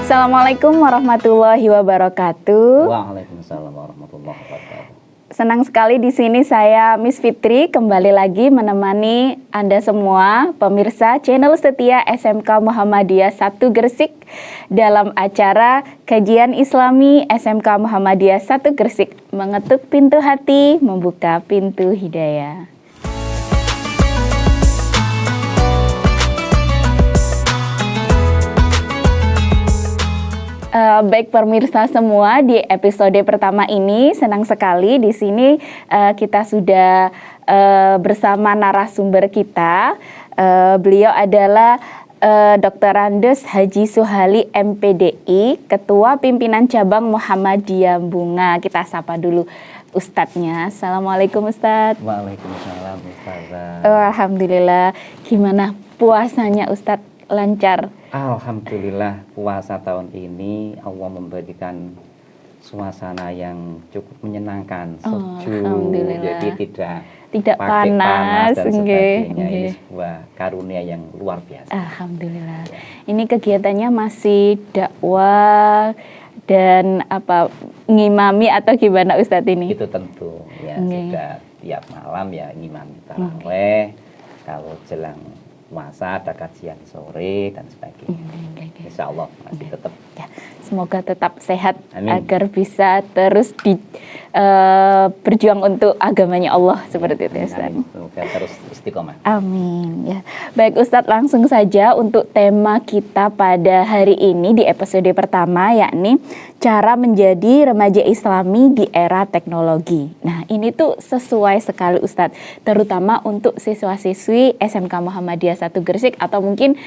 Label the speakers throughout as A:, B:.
A: Assalamualaikum warahmatullahi wabarakatuh.
B: Waalaikumsalam warahmatullahi wabarakatuh.
A: Senang sekali di sini saya Miss Fitri kembali lagi menemani Anda semua pemirsa channel setia SMK Muhammadiyah 1 Gresik dalam acara Kajian Islami SMK Muhammadiyah 1 Gresik, mengetuk pintu hati, membuka pintu hidayah. Baik pemirsa semua, di episode pertama ini senang sekali di sini kita sudah bersama narasumber kita. Beliau adalah Dr. Andes Haji Suhali MPDI, Ketua Pimpinan Cabang Muhammadiyah Bunga. Kita sapa dulu Ustadznya. Assalamualaikum Ustadz.
B: Waalaikumsalam Ustazah.
A: Alhamdulillah. Gimana puasanya Ustadz? Lancar?
B: Alhamdulillah, puasa tahun ini Allah memberikan suasana yang cukup menyenangkan, sejuk, jadi tidak panas dan sebagainya. Ini sebuah karunia yang luar biasa.
A: Alhamdulillah. Ya. Ini kegiatannya masih dakwah dan ngimami atau gimana Ustadz ini?
B: Itu tentu ya, sudah tiap malam ya ngimami taraweh. Kalau jelang puasa ada kajian sore dan sebagainya. Insya Allah masih tetap.
A: Ya, semoga tetap sehat. Amin. Agar bisa terus berjuang untuk agamanya Allah seperti itu Ustaz.
B: Semoga terus istiqomah.
A: Amin. Ya, baik Ustadz, langsung saja untuk tema kita pada hari ini di episode pertama, yakni cara menjadi remaja Islami di era teknologi. Nah, ini tuh sesuai sekali Ustadz, terutama untuk siswa-siswi SMK Muhammadiyah 1 Gresik atau mungkin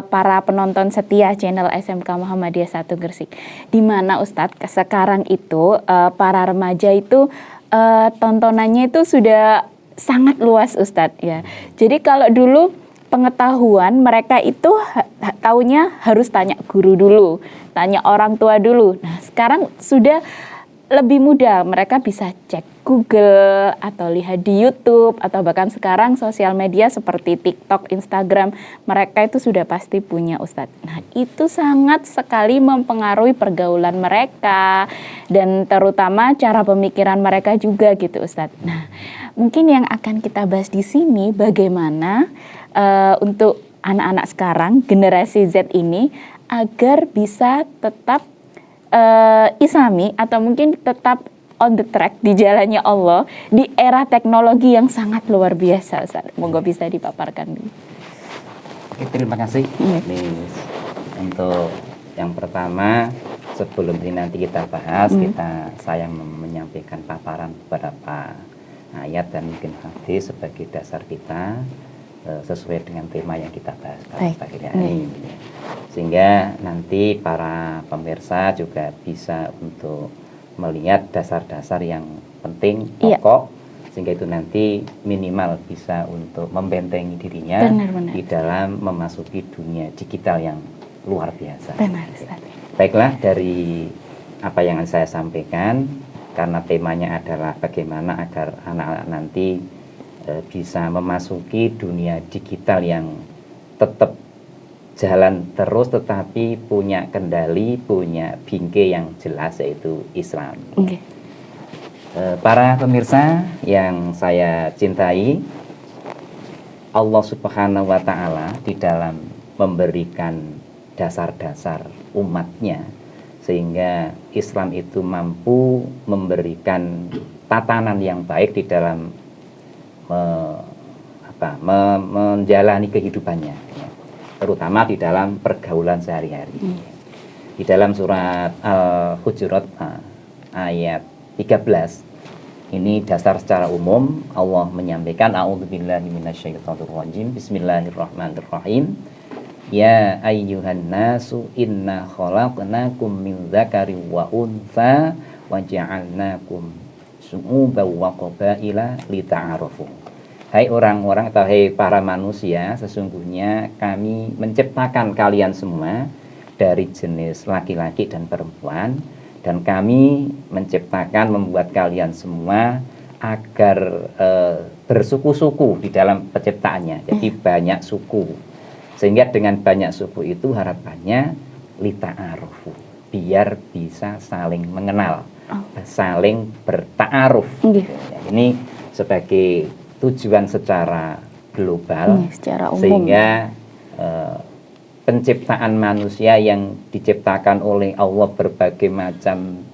A: para penonton setia channel SMK Muhammadiyah 1 Gresik. Di mana Ustadz sekarang itu para remaja itu tontonannya itu sudah sangat luas Ustadz ya. Jadi kalau dulu pengetahuan mereka itu taunya harus tanya guru dulu, tanya orang tua dulu. Nah, sekarang sudah lebih mudah, mereka bisa cek Google atau lihat di YouTube atau bahkan sekarang sosial media seperti TikTok, Instagram, mereka itu sudah pasti punya Ustadz. Nah, itu sangat sekali mempengaruhi pergaulan mereka dan terutama cara pemikiran mereka juga gitu Ustadz. Nah, mungkin yang akan kita bahas di sini bagaimana untuk anak-anak sekarang, generasi Z ini agar bisa tetap Islami atau mungkin tetap on the track di jalannya Allah di era teknologi yang sangat luar biasa. Monggo bisa dipaparkan dulu.
B: Oke, terima kasih. Untuk yang pertama, sebelum ini nanti kita bahas, saya menyampaikan paparan beberapa ayat dan mungkin hadis sebagai dasar kita sesuai dengan tema yang kita bahas pada hari ini. Sehingga nanti para pemirsa juga bisa untuk melihat dasar-dasar yang penting, pokok, sehingga itu nanti minimal bisa untuk membentengi dirinya di dalam memasuki dunia digital yang luar biasa. Baiklah, dari apa yang saya sampaikan, karena temanya adalah bagaimana agar anak-anak nanti bisa memasuki dunia digital yang tetap jalan terus tetapi punya kendali, punya bingkai yang jelas, yaitu Islam. Para pemirsa yang saya cintai, Allah Subhanahu wa Ta'ala di dalam memberikan dasar-dasar umatnya sehingga Islam itu mampu memberikan tatanan yang baik di dalam menjalani kehidupannya, terutama di dalam pergaulan sehari-hari. Di dalam surat Al-Hujurat ayat 13, ini dasar secara umum Allah menyampaikan, a'udzubillahi minasyaitonirrajim, bismillahirrahmanirrahim. Ya ayyuhan nasu inna khalaqnakum min dzakarin wa untha wa ja'alnakum syu'uban wa qabaila lita'arafu. Hai orang-orang atau hai para manusia, sesungguhnya kami menciptakan kalian semua dari jenis laki-laki dan perempuan, dan kami menciptakan, membuat kalian semua agar bersuku-suku di dalam penciptaannya. Jadi banyak suku, sehingga dengan banyak suku itu harapannya lita'arufu, biar bisa saling mengenal, saling berta'aruf. Ini sebagai tujuan secara global,
A: secara umum.
B: Sehingga penciptaan manusia yang diciptakan oleh Allah berbagai macam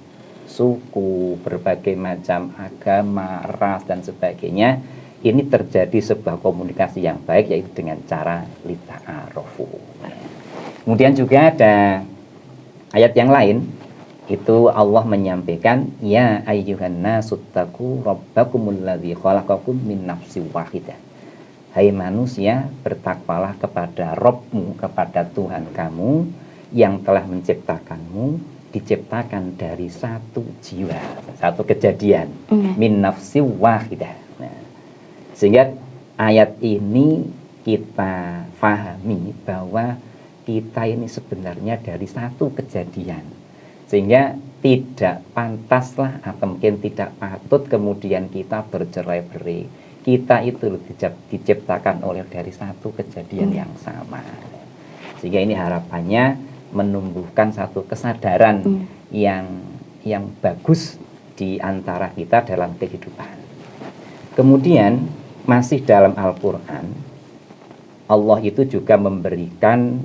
B: suku, berbagai macam agama, ras dan sebagainya, ini terjadi sebuah komunikasi yang baik, yaitu dengan cara lita'arufu. Kemudian juga ada ayat yang lain, itu Allah menyampaikan, ya ayyuhan nasuttaqu rabbakumul ladzi khalaqakum min nafsin wahidah. Hai manusia, bertakwalah kepada Rabbmu, kepada Tuhan kamu yang telah menciptakanmu, diciptakan dari satu jiwa, satu kejadian, min nafsin wahidah. Sehingga ayat ini kita fahami bahwa kita ini sebenarnya dari satu kejadian, sehingga tidak pantaslah atau mungkin tidak patut kemudian kita bercerai-berai. Kita itu diciptakan oleh dari satu kejadian yang sama, sehingga ini harapannya menumbuhkan satu kesadaran yang bagus di antara kita dalam kehidupan. Kemudian masih dalam Al-Quran, Allah itu juga memberikan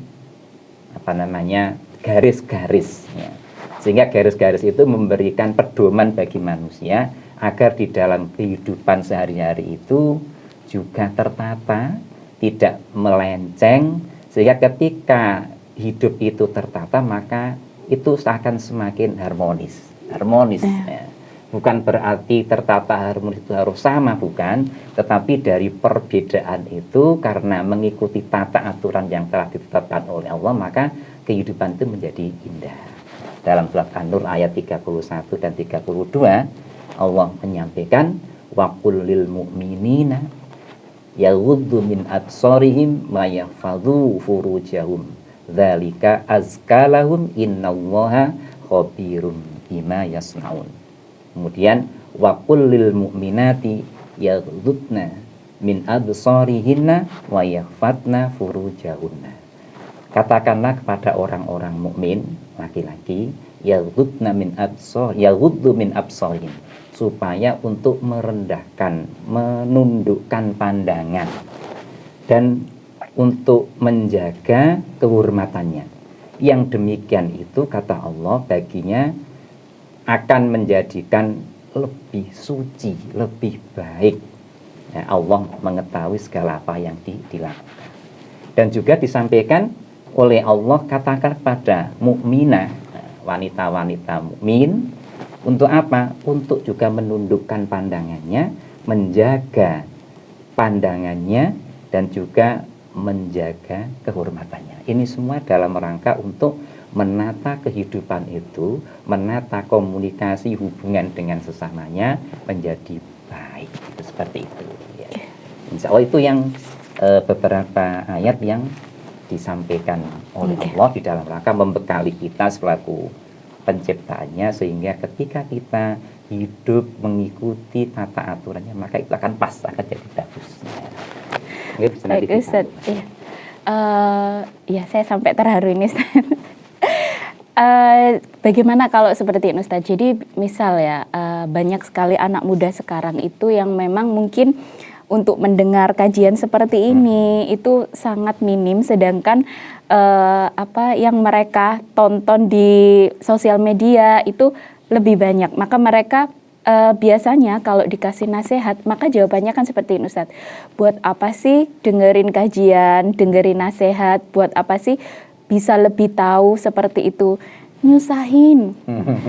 B: garis-garis, sehingga garis-garis itu memberikan pedoman bagi manusia agar di dalam kehidupan sehari-hari itu juga tertata, tidak melenceng, sehingga ketika hidup itu tertata maka itu akan semakin harmonis. Bukan berarti tertata harmonis itu harus sama, bukan, tetapi dari perbedaan itu karena mengikuti tata aturan yang telah ditetapkan oleh Allah, maka kehidupan itu menjadi indah. Dalam surat An-Nur ayat 31 dan 32, Allah menyampaikan, wa qul lil mu'minina yaghuddu min absarihim wa yahfadhu furujahum dzalika azkalahum innallaha khabirum bima yasnaun. Kemudian wa qul lil mu'minati yaghuddna min absarihinna wa yahfadna furujahunna. Katakanlah kepada orang-orang mukmin laki-laki, yaghuddu min absarihim, supaya untuk merendahkan, menundukkan pandangan dan untuk menjaga kehormatannya. Yang demikian itu, kata Allah, baginya akan menjadikan lebih suci, lebih baik. Allah mengetahui segala apa yang dilakukan. Dan juga disampaikan oleh Allah, katakan pada mukminah, wanita-wanita mukmin, untuk apa? Untuk juga menundukkan pandangannya, menjaga pandangannya, dan juga menjaga kehormatannya. Ini semua dalam rangka untuk menata kehidupan itu, menata komunikasi hubungan dengan sesamanya menjadi baik. Seperti itu. Ya. Insya Allah itu yang beberapa ayat yang disampaikan oleh Allah di dalam rangka membekali kita selaku penciptaannya, sehingga ketika kita hidup mengikuti tata aturannya, maka itu akan pas, akan jadi bagus.
A: Baik Ustaz, ya saya sampai terharu ini Ustaz. Bagaimana kalau seperti ini Ustaz? Jadi misal ya, banyak sekali anak muda sekarang itu yang memang mungkin untuk mendengar kajian seperti ini itu sangat minim, sedangkan apa yang mereka tonton di sosial media itu lebih banyak. Maka mereka biasanya kalau dikasih nasihat, maka jawabannya kan seperti ini Ustaz. Buat apa sih dengerin kajian, dengerin nasihat, buat apa sih bisa lebih tahu seperti itu? Nyusahin.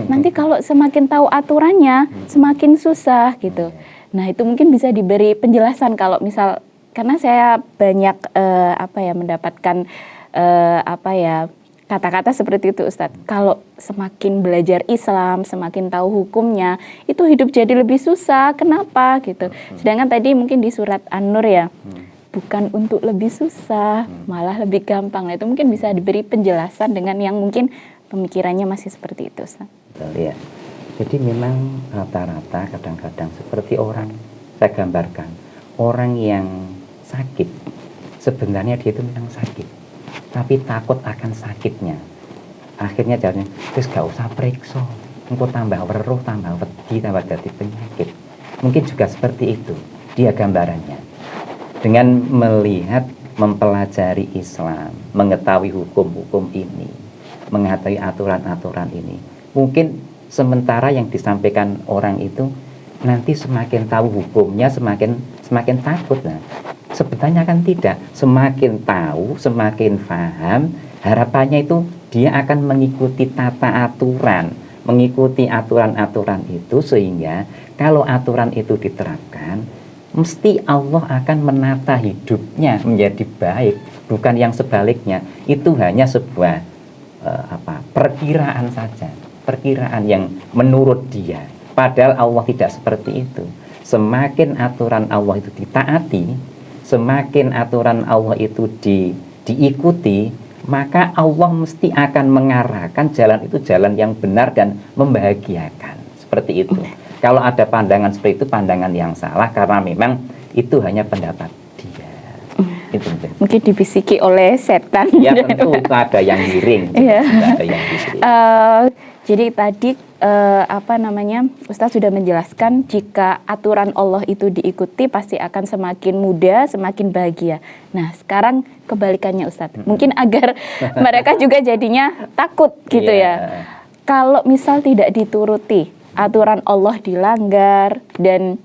A: Nanti kalau semakin tahu aturannya, semakin susah gitu. Nah, itu mungkin bisa diberi penjelasan kalau misal, karena saya banyak mendapatkan kata-kata seperti itu Ustadz. Kalau semakin belajar Islam, semakin tahu hukumnya, itu hidup jadi lebih susah. Kenapa gitu? Sedangkan tadi mungkin di surat An-Nur ya, bukan untuk lebih susah, malah lebih gampang. Nah, itu mungkin bisa diberi penjelasan dengan yang mungkin pemikirannya masih seperti itu Ustadz.
B: Betul ya. Jadi memang rata-rata kadang-kadang seperti orang, saya gambarkan, orang yang sakit, sebenarnya dia itu memang sakit, tapi takut akan sakitnya. Akhirnya jawabnya, terus gak usah periksa, engko tambah weruh, tambah wedi, tambah jadi penyakit. Mungkin juga seperti itu dia gambarannya. Dengan melihat, mempelajari Islam, mengetahui hukum-hukum ini, mengetahui aturan-aturan ini, mungkin sementara yang disampaikan orang itu nanti semakin tahu hukumnya, semakin takut. Nah, sebenarnya kan tidak, semakin tahu, semakin paham, harapannya itu dia akan mengikuti tata aturan, mengikuti aturan-aturan itu, sehingga kalau aturan itu diterapkan, mesti Allah akan menata hidupnya menjadi baik, bukan yang sebaliknya. Itu hanya sebuah perkiraan saja, perkiraan yang menurut dia. Padahal Allah tidak seperti itu. Semakin aturan Allah itu ditaati, semakin aturan Allah itu diikuti, maka Allah mesti akan mengarahkan jalan itu jalan yang benar dan membahagiakan. Seperti itu. Kalau ada pandangan seperti itu, pandangan yang salah, karena memang itu hanya pendapat dia. Itu
A: mungkin dibisiki oleh setan.
B: Ya tentu ada yang miring, ada yang bisik.
A: Jadi tadi Ustadz sudah menjelaskan jika aturan Allah itu diikuti pasti akan semakin mudah, semakin bahagia. Nah sekarang kebalikannya Ustadz, mungkin agar mereka juga jadinya takut gitu ya. Kalau misal tidak dituruti, aturan Allah dilanggar dan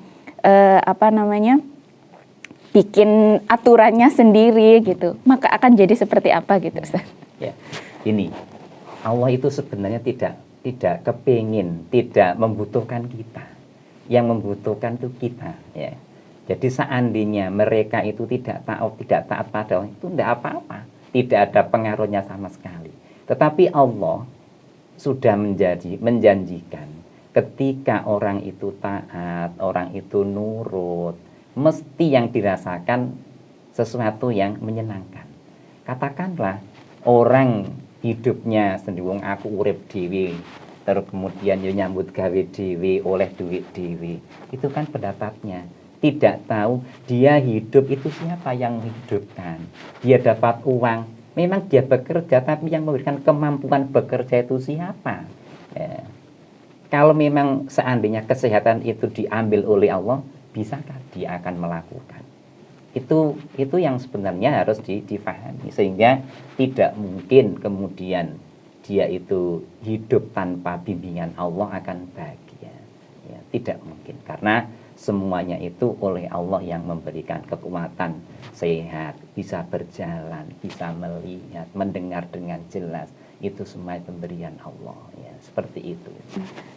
A: bikin aturannya sendiri gitu, maka akan jadi seperti apa gitu Ustaz?
B: Ya, ini Allah itu sebenarnya tidak kepingin, tidak membutuhkan kita. Yang membutuhkan itu kita, ya. Jadi seandainya mereka itu tidak taat pada Allah, itu tidak apa-apa, tidak ada pengaruhnya sama sekali. Tetapi Allah sudah menjanjikan ketika orang itu taat, orang itu nurut, mesti yang dirasakan sesuatu yang menyenangkan. Katakanlah orang hidupnya sendiri, aku urip dhewe, terus kemudian nyambut gawe dhewe, oleh duit dhewe. Itu kan pendapatnya. Tidak tahu dia hidup itu siapa yang menghidupkan. Dia dapat uang, memang dia bekerja, tapi yang memberikan kemampuan bekerja itu siapa? Ya. Kalau memang seandainya kesehatan itu diambil oleh Allah, bisakah dia akan melakukan? Itu yang sebenarnya harus difahami, sehingga tidak mungkin kemudian dia itu hidup tanpa bimbingan Allah akan bahagia. Ya, tidak mungkin, karena semuanya itu oleh Allah yang memberikan kekuatan, sehat, bisa berjalan, bisa melihat, mendengar dengan jelas. Itu semua pemberian Allah, ya, seperti itu.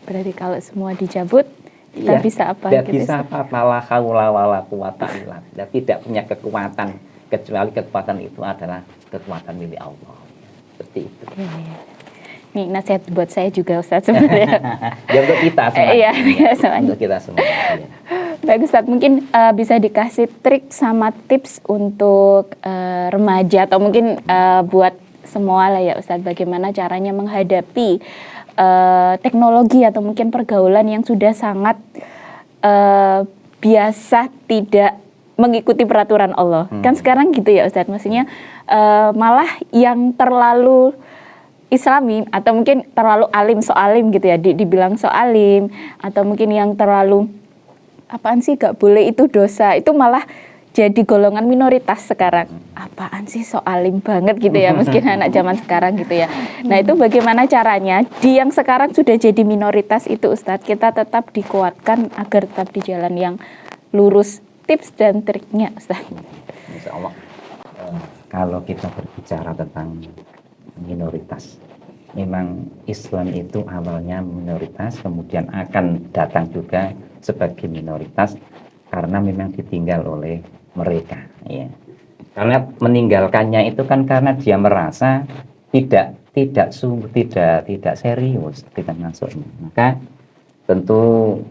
A: Berarti kalau semua dicabut, kita bisa apa?
B: Tidak bisa apa-apa, la haula wala quwata illa billah. Tidak punya kekuatan, kecuali kekuatan itu adalah kekuatan milik Allah. Seperti itu.
A: Ini nasihat buat saya juga Ustaz sebenarnya.
B: Ya untuk kita semua.
A: Iya,
B: untuk kita semua. Ya.
A: Baik Ustaz, mungkin bisa dikasih trik sama tips untuk remaja atau mungkin buat semua lah ya Ustaz, bagaimana caranya menghadapi teknologi atau mungkin pergaulan yang sudah sangat biasa tidak mengikuti peraturan Allah. Kan sekarang gitu ya Ustaz, maksudnya malah yang terlalu Islami atau mungkin terlalu alim soalim gitu ya, dibilang soalim, atau mungkin yang terlalu apaan sih gak boleh itu dosa, itu malah jadi golongan minoritas sekarang. Apaan sih soalim banget gitu ya, mungkin anak zaman sekarang gitu ya. Nah itu bagaimana caranya di yang sekarang sudah jadi minoritas itu Ustadz, kita tetap dikuatkan agar tetap di jalan yang lurus. Tips dan triknya Ustadz.
B: Insya Allah, kalau kita berbicara tentang minoritas, memang Islam itu awalnya minoritas, kemudian akan datang juga sebagai minoritas karena memang ditinggal oleh mereka, ya. Karena meninggalkannya itu kan karena dia merasa tidak serius kita masuknya. Maka tentu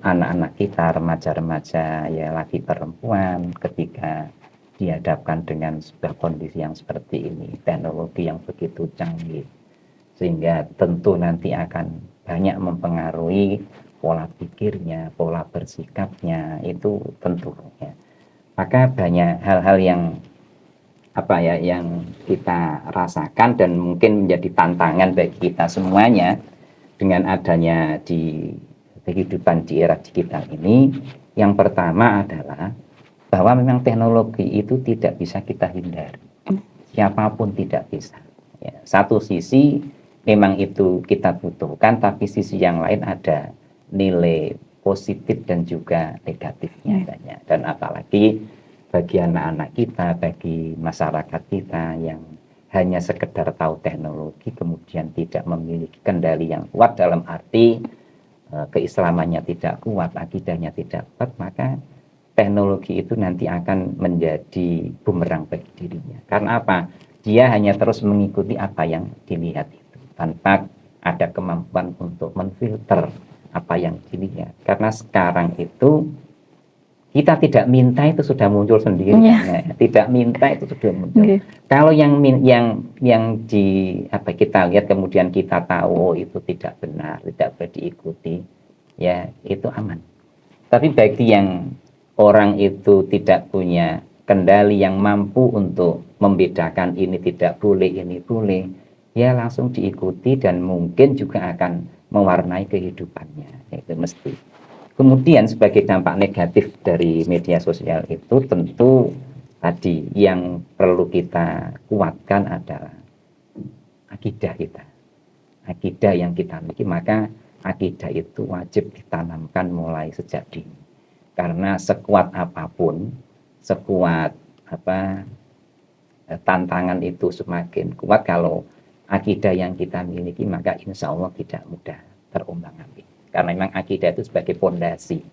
B: anak-anak kita, remaja-remaja, ya laki perempuan, ketika dihadapkan dengan sebuah kondisi yang seperti ini, teknologi yang begitu canggih, sehingga tentu nanti akan banyak mempengaruhi pola pikirnya, pola bersikapnya, itu tentu ya. Maka banyak hal-hal yang apa ya yang kita rasakan dan mungkin menjadi tantangan bagi kita semuanya dengan adanya di kehidupan di era digital ini. Yang pertama adalah bahwa memang teknologi itu tidak bisa kita hindari, siapapun tidak bisa ya. Satu sisi memang itu kita butuhkan, tapi sisi yang lain ada nilai positif dan juga negatifnya banyak. Dan apalagi bagi anak-anak kita, bagi masyarakat kita yang hanya sekedar tahu teknologi kemudian tidak memiliki kendali yang kuat, dalam arti keislamannya tidak kuat, akidahnya tidak kuat, maka teknologi itu nanti akan menjadi bumerang bagi dirinya. Karena apa? Dia hanya terus mengikuti apa yang dilihat itu, tanpa ada kemampuan untuk menfilter apa yang dilihat. Karena sekarang itu kita tidak minta itu sudah muncul sendiri, tidak minta itu sudah muncul. Kalau yang di apa kita lihat kemudian kita tahu oh, itu tidak benar, tidak boleh diikuti, ya itu aman. Tapi bagi yang orang itu tidak punya kendali yang mampu untuk membedakan ini tidak boleh, ini boleh, ya langsung diikuti dan mungkin juga akan mewarnai kehidupannya, itu mesti. Kemudian sebagai dampak negatif dari media sosial itu tentu tadi yang perlu kita kuatkan adalah akidah kita. Akidah yang kita miliki, maka akidah itu wajib ditanamkan mulai sejak dini. Karena sekuat apapun, sekuat tantangan itu semakin kuat, kalau akidah yang kita miliki maka insya Allah tidak mudah terombang-ambing. Karena memang akidah itu sebagai pondasi.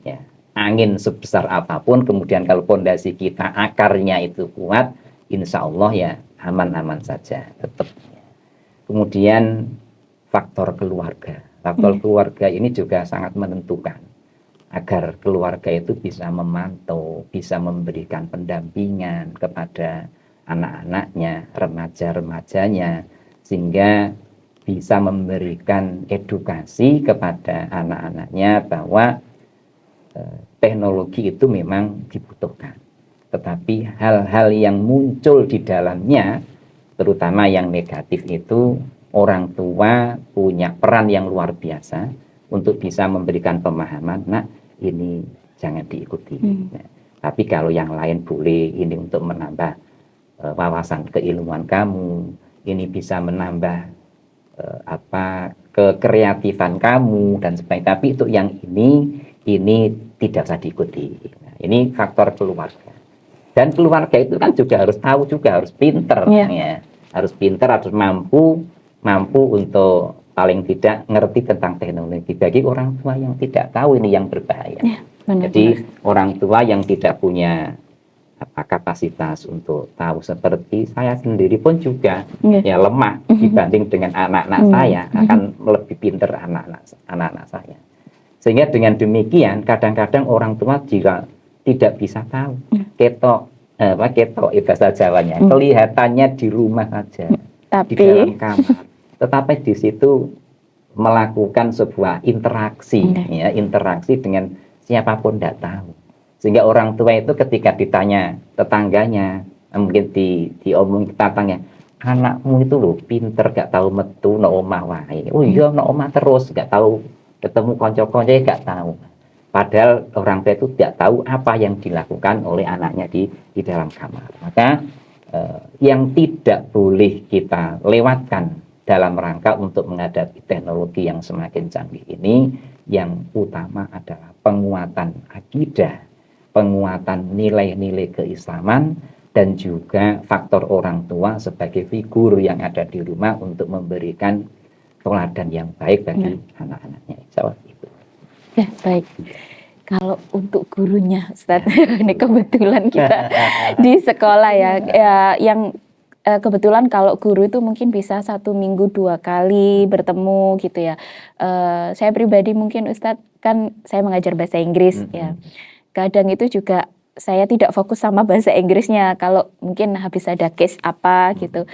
B: Ya, angin sebesar apapun, kemudian kalau pondasi kita akarnya itu kuat, insya Allah ya aman-aman saja tetap. Kemudian faktor keluarga. Faktor keluarga ini juga sangat menentukan agar keluarga itu bisa memantau, bisa memberikan pendampingan kepada anak-anaknya, remaja-remajanya, sehingga bisa memberikan edukasi kepada anak-anaknya bahwa teknologi itu memang dibutuhkan. Tetapi hal-hal yang muncul di dalamnya, terutama yang negatif itu, orang tua punya peran yang luar biasa untuk bisa memberikan pemahaman, nah ini jangan diikuti. Nah, tapi kalau yang lain boleh, ini untuk menambah wawasan keilmuan kamu, ini bisa menambah kekreatifan kamu dan sebagainya, tapi untuk yang ini tidak usah diikuti. Nah, ini faktor keluarga. Dan keluarga itu kan juga harus tahu, juga harus pinter, ya. Harus pinter, harus mampu untuk paling tidak ngerti tentang teknologi. Bagi orang tua yang tidak tahu, ini yang berbahaya. Jadi orang tua yang tidak punya kapasitas untuk tahu, seperti saya sendiri pun juga ya lemah dibanding dengan anak-anak saya, akan lebih pinter anak-anak saya. Sehingga dengan demikian kadang-kadang orang tua juga tidak bisa tahu ketok bahasa Jawanya, kelihatannya di rumah saja, di dalam kamar, tetapi di situ melakukan sebuah interaksi, ya, interaksi dengan siapapun tidak tahu. Sehingga orang tua itu ketika ditanya tetangganya, mungkin diomong tetangganya, anakmu itu loh pinter, gak tahu metu no omah wae. Oh iya no omah terus, gak tahu ketemu konco-konco, gak tahu. Padahal orang tua itu tidak tahu apa yang dilakukan oleh anaknya di dalam kamar. Maka yang tidak boleh kita lewatkan dalam rangka untuk menghadapi teknologi yang semakin canggih ini, yang utama adalah penguatan akidah, penguatan nilai-nilai keislaman, dan juga faktor orang tua sebagai figur yang ada di rumah untuk memberikan teladan yang baik bagi anak-anaknya. Insya Allah itu.
A: Ya, baik. Kalau untuk gurunya, Ustaz, ini kebetulan kita di sekolah ya, yang kebetulan kalau guru itu mungkin bisa 1 minggu 2 kali bertemu gitu ya. Saya pribadi mungkin Ustaz, kan saya mengajar bahasa Inggris ya. Kadang itu juga saya tidak fokus sama bahasa Inggrisnya. Kalau mungkin habis ada case apa gitu,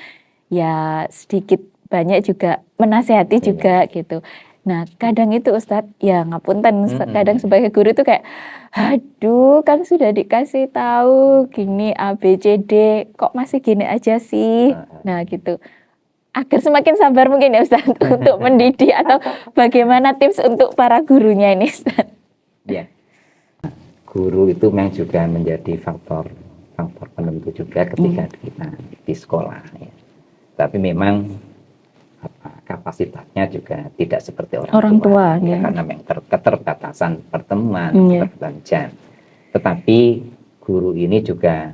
A: ya sedikit banyak juga menasehati juga gitu. Nah, kadang itu Ustadz, ya ngapunten, kadang sebagai guru itu kayak, aduh kan sudah dikasih tahu gini A, B, C, D, kok masih gini aja sih? Nah gitu. Agar semakin sabar mungkin ya Ustadz untuk mendidik atau bagaimana tips untuk para gurunya ini Ustadz?
B: Ya, guru itu memang juga menjadi faktor penentu juga ketika kita di sekolah. Ya. Tapi memang kapasitasnya juga tidak seperti orang tua ya, karena memang keterbatasan pertemuan, keterbatasan jam. Tetapi guru ini juga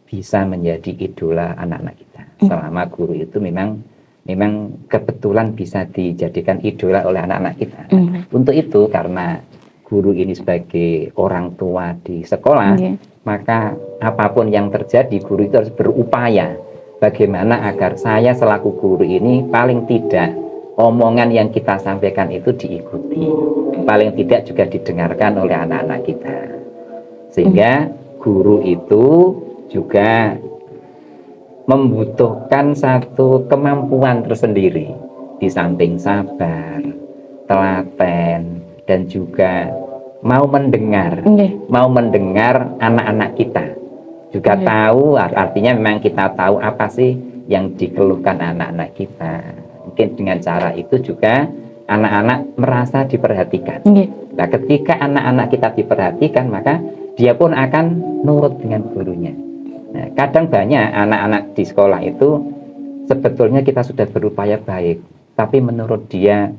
B: bisa menjadi idola anak-anak kita. Selama guru itu memang kebetulan bisa dijadikan idola oleh anak-anak kita. Untuk itu karena guru ini sebagai orang tua di sekolah, maka apapun yang terjadi guru itu harus berupaya bagaimana agar saya selaku guru ini paling tidak omongan yang kita sampaikan itu diikuti, paling tidak juga didengarkan oleh anak-anak kita. Sehingga guru itu juga membutuhkan satu kemampuan tersendiri, di samping sabar, telaten, dan juga mau mendengar anak-anak kita. Juga tahu, artinya memang kita tahu apa sih yang dikeluhkan anak-anak kita. Mungkin dengan cara itu juga anak-anak merasa diperhatikan. Nah, ketika anak-anak kita diperhatikan, maka dia pun akan nurut dengan gurunya. Nah, kadang banyak anak-anak di sekolah itu sebetulnya kita sudah berupaya baik, tapi menurut dia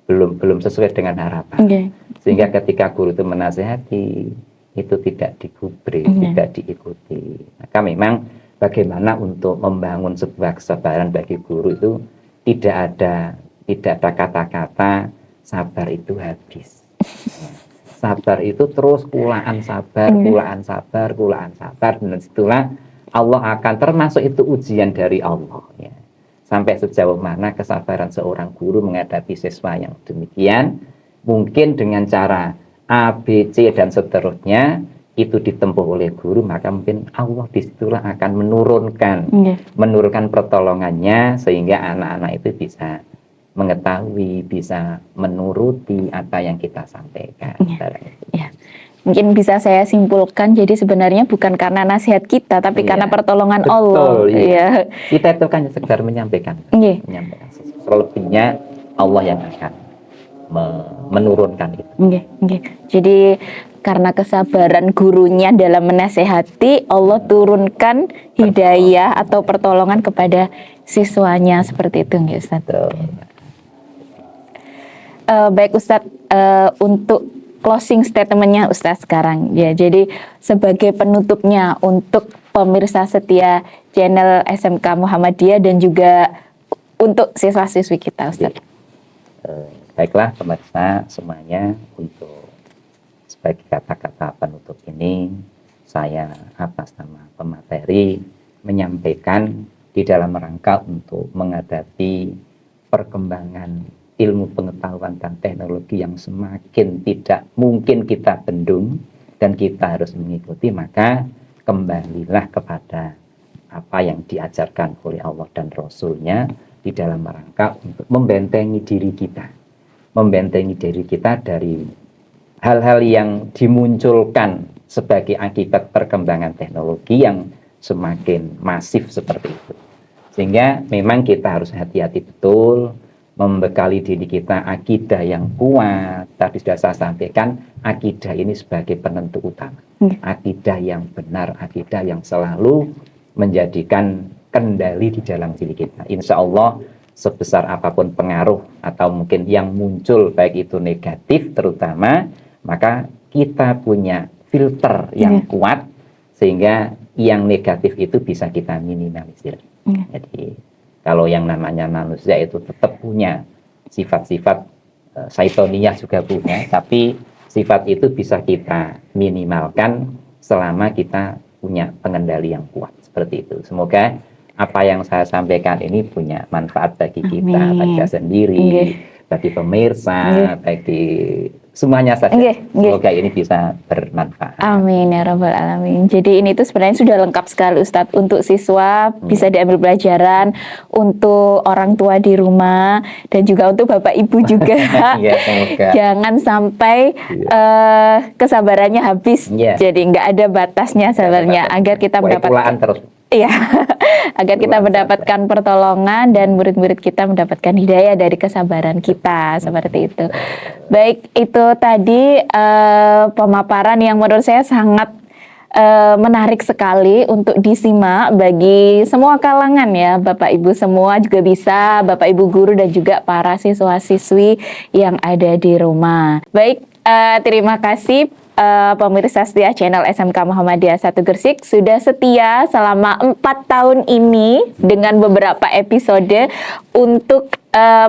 B: belum sesuai dengan harapan. Sehingga ketika guru itu menasihati, itu tidak digubris, tidak diikuti. Maka memang bagaimana untuk membangun sebuah kesabaran bagi guru itu tidak ada kata-kata sabar itu habis. Sabar itu terus kulaan sabar, dan setelah Allah akan termasuk itu ujian dari Allah. Ya. Sampai sejauh mana kesabaran seorang guru menghadapi siswa yang demikian, mungkin dengan cara A, B, C, dan seterusnya itu ditempuh oleh guru, maka mungkin Allah disitulah akan menurunkan pertolongannya sehingga anak-anak itu bisa mengetahui, bisa menuruti apa yang kita sampaikan.
A: Ya. Mungkin bisa saya simpulkan, jadi sebenarnya bukan karena nasihat kita, tapi karena pertolongan Allah.
B: Iya. Kita itu kan sekedar menyampaikan. Selebihnya Allah yang akan menurunkan itu.
A: Jadi karena kesabaran gurunya dalam menasehati, Allah turunkan hidayah atau pertolongan kepada siswanya, seperti itu nggih Ustaz? Baik Ustaz, untuk closing statementnya Ustaz sekarang ya, jadi sebagai penutupnya untuk pemirsa setia channel SMK Muhammadiyah dan juga untuk siswa-siswi kita Ustaz.
B: Baiklah pemirsa semuanya, untuk sebagai kata-kata penutup ini saya atas nama pemateri menyampaikan di dalam rangka untuk menghadapi perkembangan ilmu pengetahuan dan teknologi yang semakin tidak mungkin kita bendung dan kita harus mengikuti, maka kembalilah kepada apa yang diajarkan oleh Allah dan Rasul-Nya di dalam rangka untuk membentengi diri kita dari hal-hal yang dimunculkan sebagai akibat perkembangan teknologi yang semakin masif seperti itu. Sehingga memang kita harus hati-hati betul, membekali diri kita akidah yang kuat. Tadi sudah saya sampaikan, akidah ini sebagai penentu utama. Akidah yang benar, akidah yang selalu menjadikan kendali di dalam diri kita. Insya Allah sebesar apapun pengaruh atau mungkin yang muncul baik itu negatif terutama, maka kita punya filter yang kuat sehingga yang negatif itu bisa kita minimalisir. Jadi kalau yang namanya manusia itu tetap punya sifat-sifat syaitoniyah juga punya, tapi sifat itu bisa kita minimalkan selama kita punya pengendali yang kuat seperti itu. Semoga apa yang saya sampaikan ini punya manfaat bagi kita, bagi kita sendiri, bagi pemirsa, baik di semuanya saja.
A: Nggih, nggih.
B: Semoga ini bisa bermanfaat.
A: Amin ya rabbal alamin. Jadi ini tuh sebenarnya sudah lengkap sekali Ustadz, untuk siswa bisa diambil pelajaran, untuk orang tua di rumah, dan juga untuk bapak ibu juga.
B: Ya, semoga.
A: Jangan sampai kesabarannya habis.
B: Iya.
A: Jadi nggak ada batasnya sabarnya, agar kita
B: Pulaan
A: mendapatkan
B: terus.
A: iya, agar kita mendapatkan pertolongan dan murid-murid kita mendapatkan hidayah dari kesabaran kita, seperti itu. Baik, itu tadi pemaparan yang menurut saya sangat menarik sekali untuk disimak bagi semua kalangan ya, Bapak Ibu semua juga bisa, Bapak Ibu guru dan juga para siswa-siswi yang ada di rumah. Baik, terima kasih pemirsa setia channel SMK Muhammadiyah 1 Gresik sudah setia selama 4 tahun ini dengan beberapa episode untuk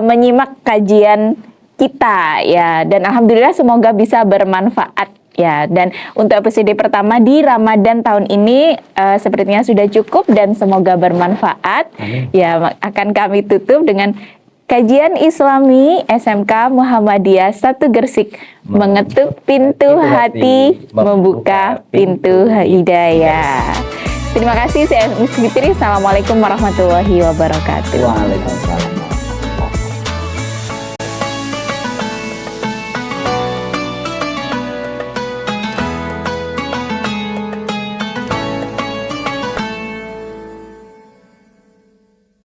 A: menyimak kajian kita ya, dan alhamdulillah semoga bisa bermanfaat ya. Dan untuk episode pertama di Ramadan tahun ini sepertinya sudah cukup dan semoga bermanfaat.
B: Amin.
A: Ya, akan kami tutup dengan kajian Islami SMK Muhammadiyah 1 Gresik, mengetuk pintu hati, membuka pintu hidayah. Terima kasih, saya Miss Fitri. Assalamualaikum warahmatullahi wabarakatuh.
B: Waalaikumsalam.